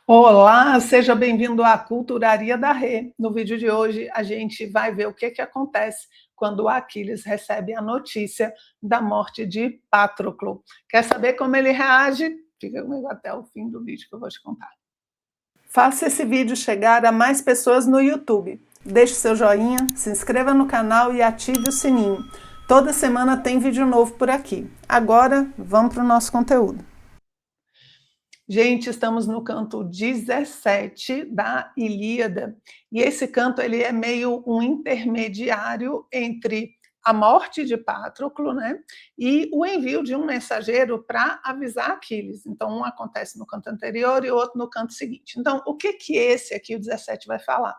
Olá, seja bem-vindo à Culturaria da Rê. No vídeo de hoje, a gente vai ver o que acontece quando o Aquiles recebe a notícia da morte de Patroclo. Quer saber como ele reage? Fica comigo até o fim do vídeo que eu vou te contar. Faça esse vídeo chegar a mais pessoas no YouTube. Deixe seu joinha, se inscreva no canal e ative o sininho. Toda semana tem vídeo novo por aqui. Agora, vamos para o nosso conteúdo. Gente, estamos no canto 17 da Ilíada, e esse canto ele é meio um intermediário entre a morte de Patroclo, né, e o envio de um mensageiro para avisar Aquiles. Então, um acontece no canto anterior e o outro no canto seguinte. Então, o que esse aqui, o 17, vai falar?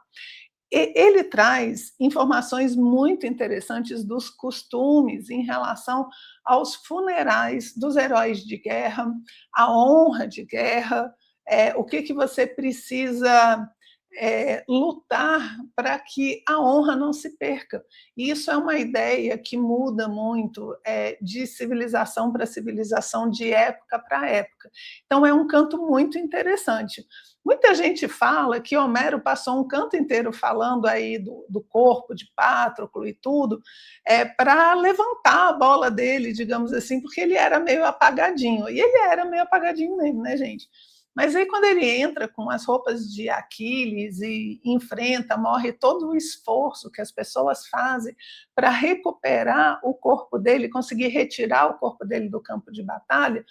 Ele traz informações muito interessantes dos costumes em relação aos funerais dos heróis de guerra, a honra de guerra, o que você precisa lutar para que a honra não se perca. E isso é uma ideia que muda muito de civilização para civilização, de época para época. Então, é um canto muito interessante. Muita gente fala que Homero passou um canto inteiro falando aí do corpo de Patroclo e tudo, para levantar a bola dele, digamos assim, porque ele era meio apagadinho. E ele era meio apagadinho mesmo, né, gente? Mas aí, quando ele entra com as roupas de Aquiles e enfrenta, morre todo o esforço que as pessoas fazem para recuperar o corpo dele, conseguir retirar o corpo dele do campo de batalha,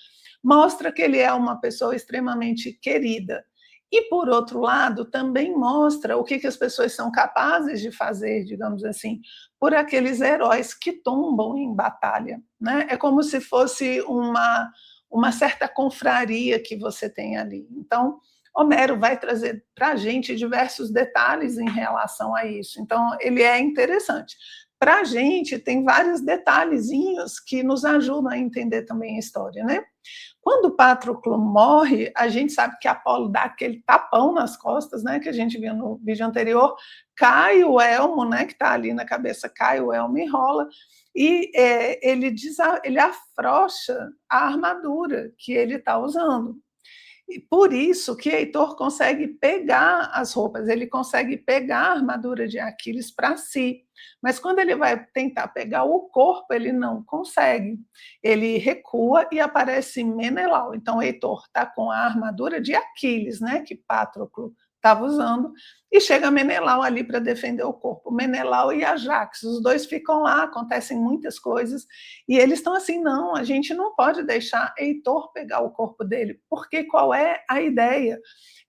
mostra que ele é uma pessoa extremamente querida. E, por outro lado, também mostra o que as pessoas são capazes de fazer, digamos assim, por aqueles heróis que tombam em batalha, né? É como se fosse uma certa confraria que você tem ali. Então, Homero vai trazer para a gente diversos detalhes em relação a isso. Então, ele é interessante. Para a gente, tem vários detalhezinhos que nos ajudam a entender também a história, né? Quando Patroclo morre, a gente sabe que Apolo dá aquele tapão nas costas, né, que a gente viu no vídeo anterior, cai o elmo, né, que está ali na cabeça, cai o elmo e rola, e ele afrouxa a armadura que ele está usando. E por isso que Heitor consegue pegar as roupas, ele consegue pegar a armadura de Aquiles para si. Mas quando ele vai tentar pegar o corpo, ele não consegue. Ele recua e aparece Menelau. Então, Heitor está com a armadura de Aquiles, né, que Patroclo estava usando, e chega Menelau ali para defender o corpo. Menelau e Ajax, os dois ficam lá, acontecem muitas coisas, e eles estão assim, não, a gente não pode deixar Heitor pegar o corpo dele, porque qual é a ideia?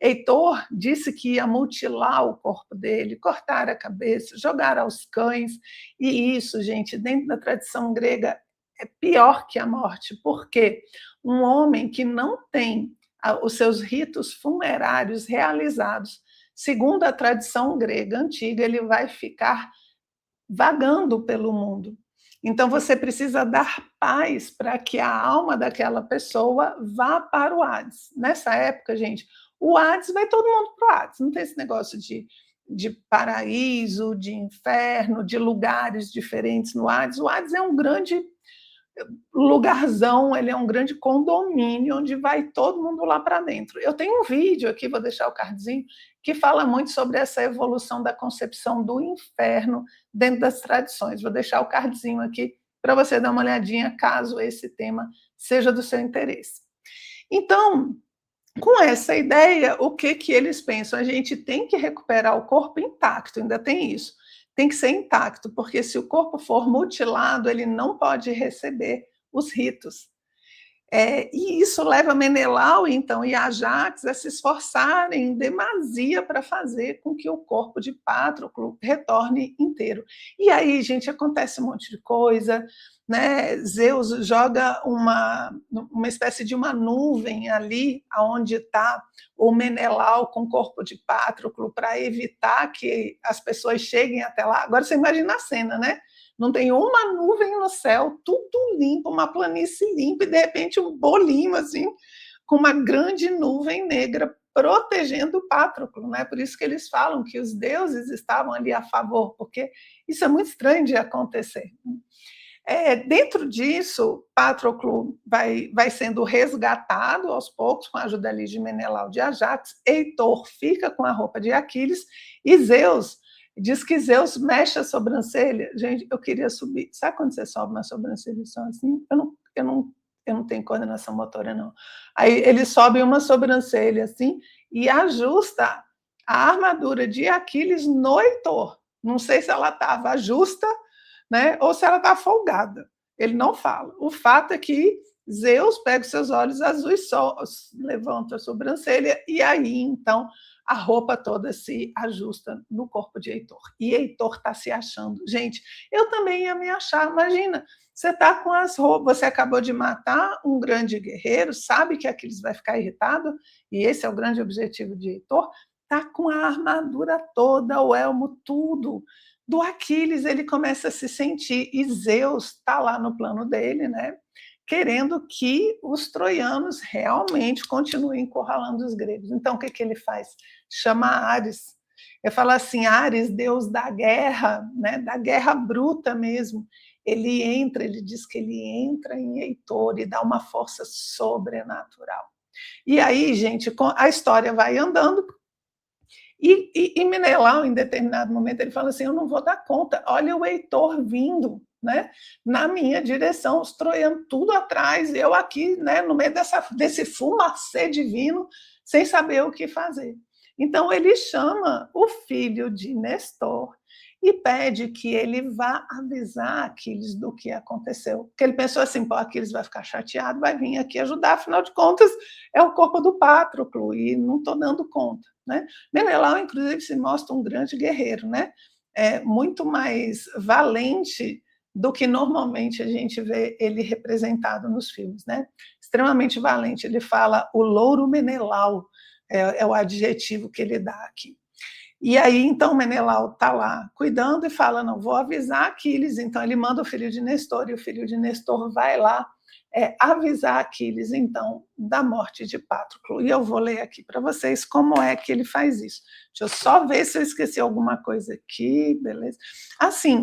Heitor disse que ia mutilar o corpo dele, cortar a cabeça, jogar aos cães, e isso, gente, dentro da tradição grega, é pior que a morte, porque um homem que não tem os seus ritos funerários realizados, segundo a tradição grega antiga, ele vai ficar vagando pelo mundo. Então, você precisa dar paz para que a alma daquela pessoa vá para o Hades. Nessa época, gente, o Hades vai todo mundo para o Hades. Não tem esse negócio de paraíso, de inferno, de lugares diferentes no Hades. O Hades é um grande lugarzão, ele é um grande condomínio onde vai todo mundo lá para dentro. Eu tenho um vídeo aqui, vou deixar o cardzinho, que fala muito sobre essa evolução da concepção do inferno dentro das tradições. Vou deixar o cardzinho aqui para você dar uma olhadinha, caso esse tema seja do seu interesse. Então, com essa ideia, o que eles pensam? A gente tem que recuperar o corpo intacto, ainda tem isso. Tem que ser intacto, porque se o corpo for mutilado, ele não pode receber os ritos. E isso leva Menelau, então, e Ajax a se esforçarem em demasia para fazer com que o corpo de Patroclo retorne inteiro. E aí, gente, acontece um monte de coisa, né? Zeus joga uma espécie de uma nuvem ali, onde está o Menelau com o corpo de Patroclo, para evitar que as pessoas cheguem até lá. Agora, você imagina a cena, né? Não tem uma nuvem no céu, tudo limpo, uma planície limpa, e de repente um bolinho assim, com uma grande nuvem negra protegendo o Patroclo, né? Por isso que eles falam que os deuses estavam ali a favor, porque isso é muito estranho de acontecer. Dentro disso, Patroclo vai sendo resgatado aos poucos, com a ajuda ali de Menelau de Ajax. Heitor fica com a roupa de Aquiles, e Zeus diz que Zeus mexe a sobrancelha. Gente, eu queria subir. Sabe quando você sobe uma sobrancelha e só assim? Eu não tenho coordenação motora, não. Aí ele sobe uma sobrancelha assim e ajusta a armadura de Aquiles no Heitor. Não sei se ela estava justa, né, ou se ela está folgada. Ele não fala. O fato é que Zeus pega os seus olhos azuis, levanta a sobrancelha, e aí, então, a roupa toda se ajusta no corpo de Heitor. E Heitor está se achando. Gente, eu também ia me achar. Imagina, você está com as roupas, você acabou de matar um grande guerreiro, sabe que Aquiles vai ficar irritado, e esse é o grande objetivo de Heitor, está com a armadura toda, o elmo, tudo. Do Aquiles, ele começa a se sentir, e Zeus está lá no plano dele, né, querendo que os troianos realmente continuem encurralando os gregos. Então, o que ele faz? Chama Ares. Ele fala assim, Ares, deus da guerra, né, da guerra bruta mesmo. Ele diz que ele entra em Heitor e dá uma força sobrenatural. E aí, gente, a história vai andando, e Menelau, em determinado momento, ele fala assim, eu não vou dar conta, olha o Heitor vindo, né, na minha direção, os troianos tudo atrás, eu aqui, né, no meio desse fumacê divino, sem saber o que fazer. Então ele chama o filho de Nestor e pede que ele vá avisar Aquiles do que aconteceu. Porque ele pensou assim, pô, Aquiles vai ficar chateado, vai vir aqui ajudar, afinal de contas, é o corpo do Patroclo, e não estou dando conta, né? Menelau, inclusive, se mostra um grande guerreiro, né? Muito mais valente do que normalmente a gente vê ele representado nos filmes, né? Extremamente valente. Ele fala o louro Menelau, é o adjetivo que ele dá aqui. E aí, então, Menelau está lá cuidando e fala, não, vou avisar Aquiles. Então, ele manda o filho de Nestor, e o filho de Nestor vai lá avisar Aquiles, então, da morte de Patroclo. E eu vou ler aqui para vocês como é que ele faz isso. Deixa eu só ver se eu esqueci alguma coisa aqui, beleza? Assim,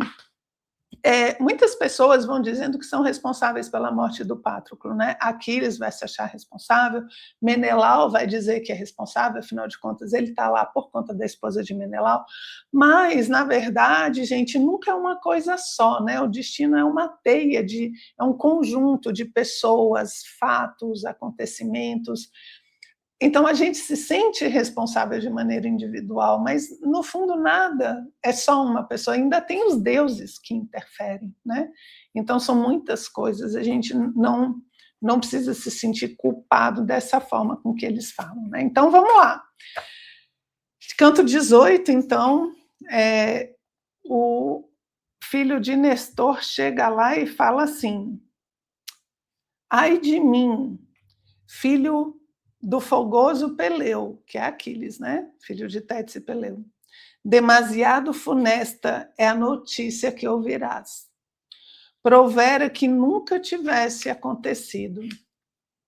muitas pessoas vão dizendo que são responsáveis pela morte do Patroclo, né? Aquiles vai se achar responsável, Menelau vai dizer que é responsável, afinal de contas ele está lá por conta da esposa de Menelau, mas na verdade, gente, nunca é uma coisa só, né? O destino é uma teia, é um conjunto de pessoas, fatos, acontecimentos. Então, a gente se sente responsável de maneira individual, mas, no fundo, nada é só uma pessoa. Ainda tem os deuses que interferem, né? Então, são muitas coisas. A gente não precisa se sentir culpado dessa forma com que eles falam, né? Então, vamos lá. Canto 18, então, o filho de Nestor chega lá e fala assim, ai de mim, filho do fogoso Peleu, que é Aquiles, né? Filho de Tétis e Peleu. Demasiado funesta é a notícia que ouvirás. Provera que nunca tivesse acontecido.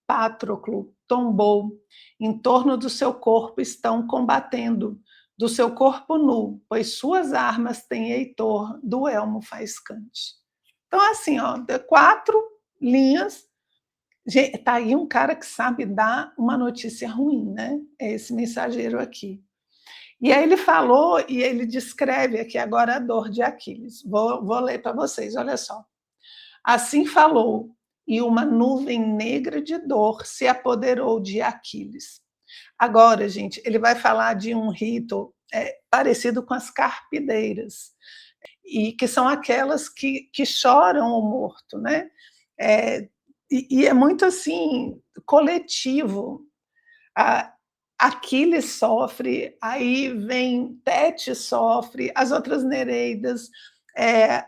Patroclo tombou. Em torno do seu corpo estão combatendo, do seu corpo nu, pois suas armas têm Heitor do elmo faiscante. Então, assim, ó, 4 linhas. Está aí um cara que sabe dar uma notícia ruim, né? É esse mensageiro aqui. E aí ele falou, e ele descreve aqui agora a dor de Aquiles. Vou ler para vocês, olha só. Assim falou, e uma nuvem negra de dor se apoderou de Aquiles. Agora, gente, ele vai falar de um rito parecido com as carpideiras, e que são aquelas que choram o morto, né? E é muito assim, coletivo. Aquiles sofre, aí vem Tétis sofre, as outras Nereidas,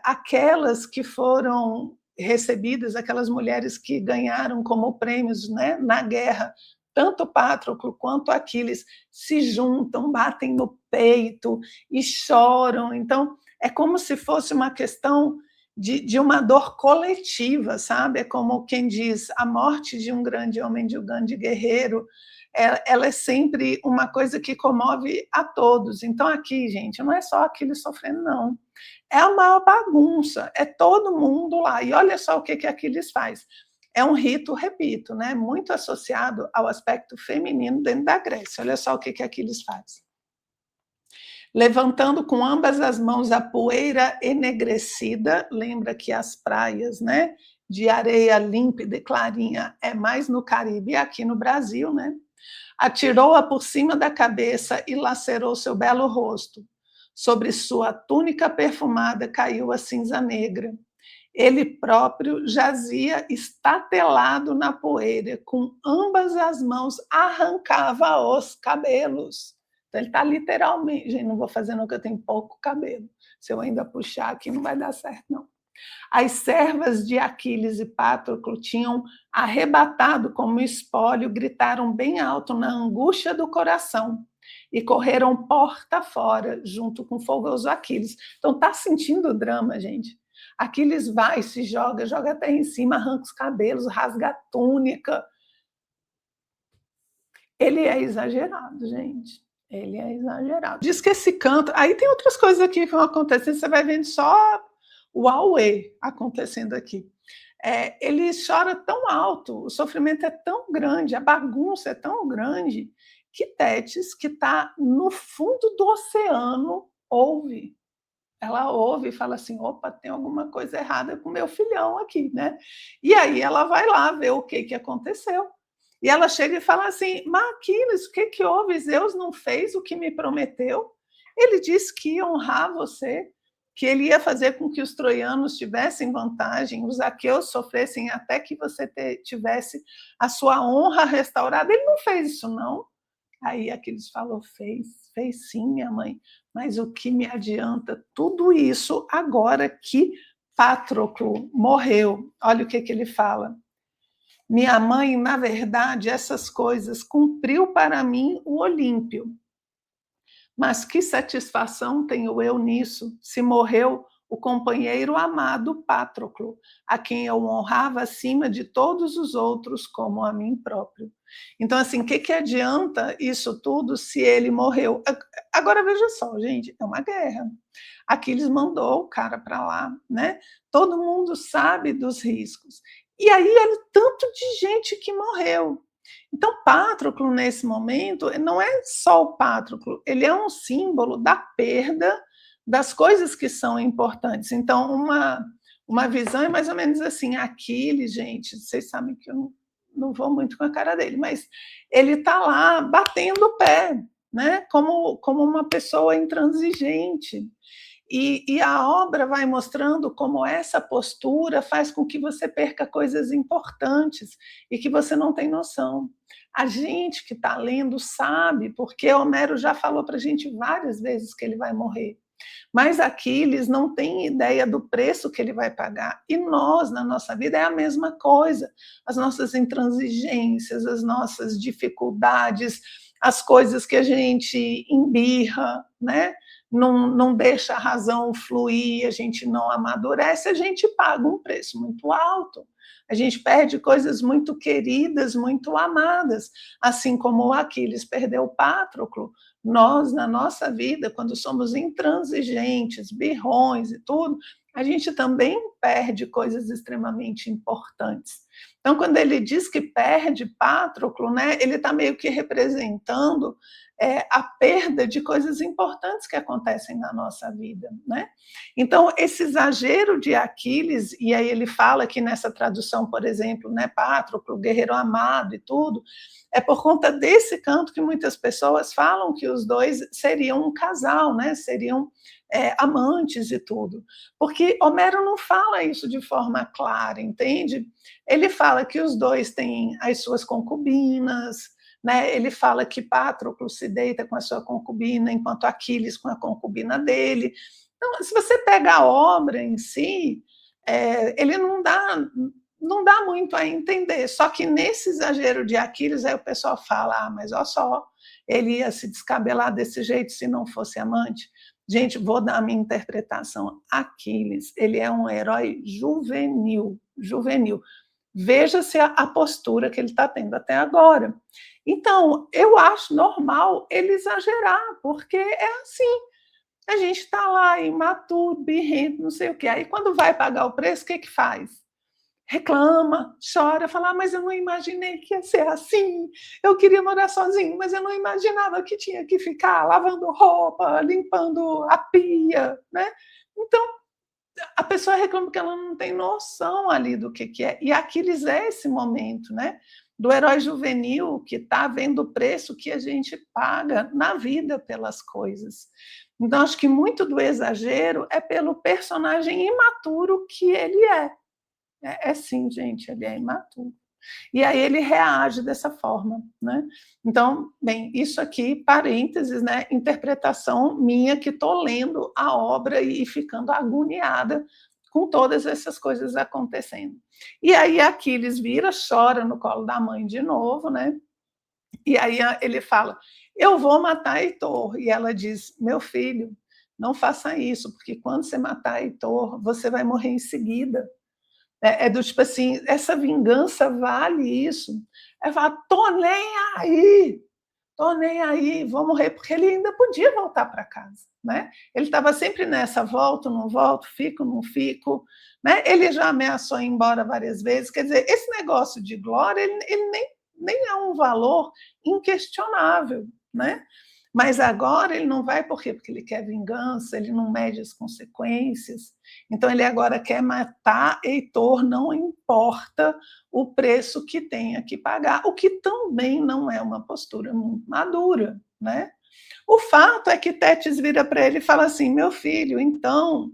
aquelas que foram recebidas, aquelas mulheres que ganharam como prêmios, né, na guerra, tanto Patroclo quanto Aquiles se juntam, batem no peito e choram. Então, é como se fosse uma questão de uma dor coletiva, sabe? É como quem diz, a morte de um grande homem, de um grande guerreiro, ela é sempre uma coisa que comove a todos. Então, aqui, gente, não é só Aquiles sofrendo, não. É uma bagunça, é todo mundo lá. E olha só o que Aquiles faz. É um rito, repito, né, muito associado ao aspecto feminino dentro da Grécia. Olha só o que Aquiles faz. Levantando com ambas as mãos a poeira enegrecida, lembra que as praias, né, de areia límpida e clarinha é mais no Caribe e aqui no Brasil, né? Atirou-a por cima da cabeça e lacerou seu belo rosto. Sobre sua túnica perfumada caiu a cinza negra. Ele próprio jazia estatelado na poeira, com ambas as mãos arrancava os cabelos. Então, ele está literalmente... Gente, não vou fazer não, que eu tenho pouco cabelo. Se eu ainda puxar aqui, não vai dar certo, não. As servas de Aquiles e Patroclo tinham arrebatado como espólio, gritaram bem alto na angústia do coração e correram porta fora, junto com o fogoso Aquiles. Então, está sentindo o drama, gente? Aquiles vai, se joga, joga até em cima, arranca os cabelos, rasga a túnica. Ele é exagerado, gente. Ele é exagerado. Diz que esse canto... Aí tem outras coisas aqui que vão acontecendo, você vai vendo só o auê acontecendo aqui. Ele chora tão alto, o sofrimento é tão grande, a bagunça é tão grande, que Tétis, que está no fundo do oceano, ouve. Ela ouve e fala assim, opa, tem alguma coisa errada com meu filhão aqui, né? E aí ela vai lá ver o que aconteceu. E ela chega e fala assim, mas Aquiles, o que houve? Zeus não fez o que me prometeu? Ele disse que ia honrar você, que ele ia fazer com que os troianos tivessem vantagem, os aqueus sofressem até que você tivesse a sua honra restaurada. Ele não fez isso, não. Aí Aquiles falou, fez sim, minha mãe, mas o que me adianta tudo isso agora que Patroclo morreu? Olha o que ele fala. Minha mãe, na verdade, essas coisas cumpriu para mim o Olímpio. Mas que satisfação tenho eu nisso, se morreu o companheiro amado Patroclo, a quem eu honrava acima de todos os outros como a mim próprio. Então, assim, o que adianta isso tudo se ele morreu? Agora, veja só, gente, é uma guerra. Aquiles mandou o cara para lá, né? Todo mundo sabe dos riscos. E aí, olha o tanto de gente que morreu. Então, Patroclo, nesse momento, não é só o Patroclo, ele é um símbolo da perda das coisas que são importantes. Então, uma visão é mais ou menos assim, Aquiles, gente, vocês sabem que eu não vou muito com a cara dele, mas ele está lá batendo o pé, né? Como uma pessoa intransigente. E a obra vai mostrando como essa postura faz com que você perca coisas importantes e que você não tem noção. A gente que está lendo sabe, porque Homero já falou para a gente várias vezes que ele vai morrer. Mas Aquiles não tem ideia do preço que ele vai pagar. E nós, na nossa vida, é a mesma coisa. As nossas intransigências, as nossas dificuldades, as coisas que a gente embirra, né? Não deixa a razão fluir, a gente não amadurece, a gente paga um preço muito alto. A gente perde coisas muito queridas, muito amadas, assim como o Aquiles perdeu o Patroclo. Nós, na nossa vida, quando somos intransigentes, birrões e tudo, a gente também perde coisas extremamente importantes. Então, quando ele diz que perde Patroclo, né, ele está meio que representando a perda de coisas importantes que acontecem na nossa vida, né? Então, esse exagero de Aquiles, e aí ele fala aqui nessa tradução, por exemplo, né, Patroclo, guerreiro amado e tudo, é por conta desse canto que muitas pessoas falam que os dois seriam um casal, né? Seriam amantes e tudo. Porque Homero não fala isso de forma clara, entende? Ele fala que os dois têm as suas concubinas, né? Ele fala que Patroclo se deita com a sua concubina, enquanto Aquiles com a concubina dele. Então, se você pega a obra em si, ele não dá muito a entender. Só que nesse exagero de Aquiles, aí o pessoal fala, mas olha só, ele ia se descabelar desse jeito se não fosse amante. Gente, vou dar a minha interpretação. Aquiles, ele é um herói juvenil. Veja-se a postura que ele está tendo até agora. Então, eu acho normal ele exagerar, porque é assim. A gente está lá imaturo, birrento, não sei o quê. Aí, quando vai pagar o preço, o que que faz? Reclama, chora, fala: mas eu não imaginei que ia ser assim. Eu queria morar sozinho, mas eu não imaginava que tinha que ficar lavando roupa, limpando a pia, né? Então, a pessoa reclama porque ela não tem noção ali do que é. E Aquiles é esse momento, né? Do herói juvenil que está vendo o preço que a gente paga na vida pelas coisas. Então, acho que muito do exagero é pelo personagem imaturo que ele é. É sim, gente, ele é imaturo. E aí ele reage dessa forma, né? Então, bem, isso aqui, parênteses, né? Interpretação minha que estou lendo a obra e ficando agoniada com todas essas coisas acontecendo. E aí Aquiles vira, chora no colo da mãe de novo, né? E aí ele fala: eu vou matar Heitor. E ela diz: meu filho, não faça isso, porque quando você matar Heitor, você vai morrer em seguida. É do tipo assim, essa vingança vale isso. Ela fala, tô nem aí, vou morrer, porque ele ainda podia voltar para casa, né? Ele estava sempre nessa, volto, não volto, fico, não fico, né? Ele já ameaçou ir embora várias vezes, quer dizer, esse negócio de glória, ele nem é um valor inquestionável, né? Mas agora ele não vai por quê? Porque ele quer vingança, ele não mede as consequências. Então ele agora quer matar Heitor, não importa o preço que tenha que pagar, o que também não é uma postura muito madura, né? O fato é que Tétis vira para ele e fala assim: meu filho, então,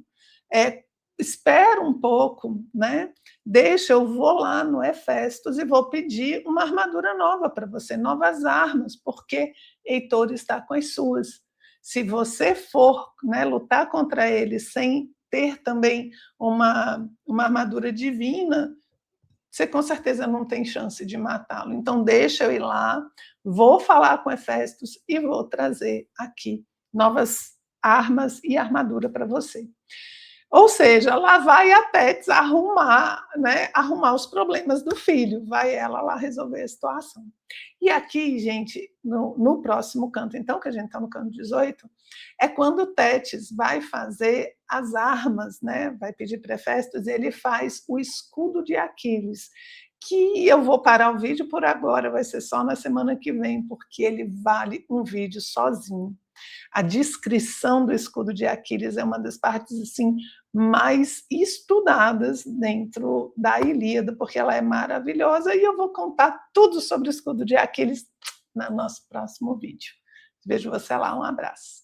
espera um pouco, né? Deixa, eu vou lá no Hefestos e vou pedir uma armadura nova para você, novas armas, porque Heitor está com as suas. Se você for, né, lutar contra ele sem ter também uma armadura divina, você com certeza não tem chance de matá-lo. Então, deixa eu ir lá, vou falar com Hefestos e vou trazer aqui novas armas e armadura para você. Ou seja, lá vai a Tétis arrumar, né, arrumar os problemas do filho, vai ela lá resolver a situação. E aqui, gente, no próximo canto, então, que a gente está no canto 18, é quando Tétis vai fazer as armas, né, vai pedir para Hefestos, e ele faz o escudo de Aquiles, que eu vou parar o vídeo por agora, vai ser só na semana que vem, porque ele vale um vídeo sozinho. A descrição do escudo de Aquiles é uma das partes assim mais estudadas dentro da Ilíada, porque ela é maravilhosa, e eu vou contar tudo sobre o escudo de Aquiles no nosso próximo vídeo. Vejo você lá, um abraço.